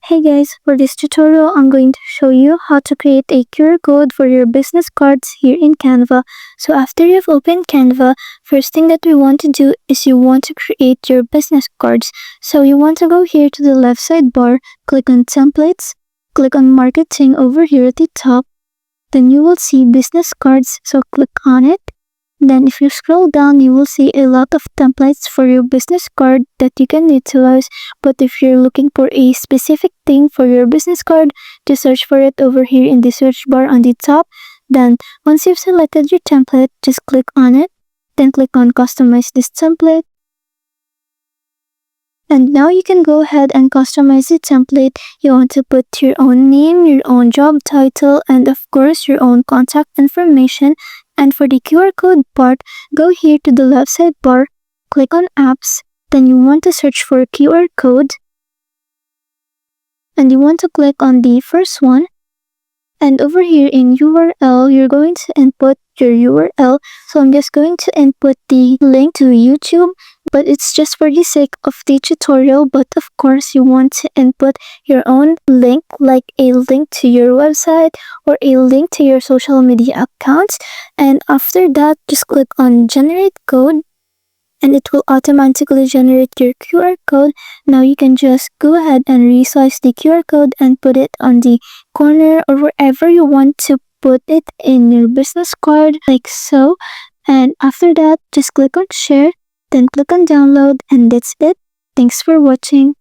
Hey guys, for this tutorial, I'm going to show you how to create a QR code for your business cards here in Canva. So after you've opened Canva, first thing that we want to do is you want to create your business cards. So you want to go here to the left sidebar, click on templates, click on marketing over here at the top. Then you will see business cards, so click on it. Then if you scroll down, you will see a lot of templates for your business card that you can utilize. But if you're looking for a specific thing for your business card, just search for it over here in the search bar on the top. Then once you've selected your template, just click on it. Then click on customize this template. And now you can go ahead and customize the template. You want to put your own name, your own job title, and of course your own contact information. And for the QR code part, go here to the left sidebar, click on apps, then you want to search for QR code. And you want to click on the first one. And over here in URL, you're going to input your URL. So I'm just going to input the link to YouTube, but it's just for the sake of the tutorial. But of course, you want to input your own link, like a link to your website or a link to your social media accounts. And after that, just click on generate code, and it will automatically generate your QR code. Now you can just go ahead and resize the QR code and put it on the corner or wherever you want to put it in your business card, like so. And after that, just click on share, then click on download, and that's it. Thanks for watching.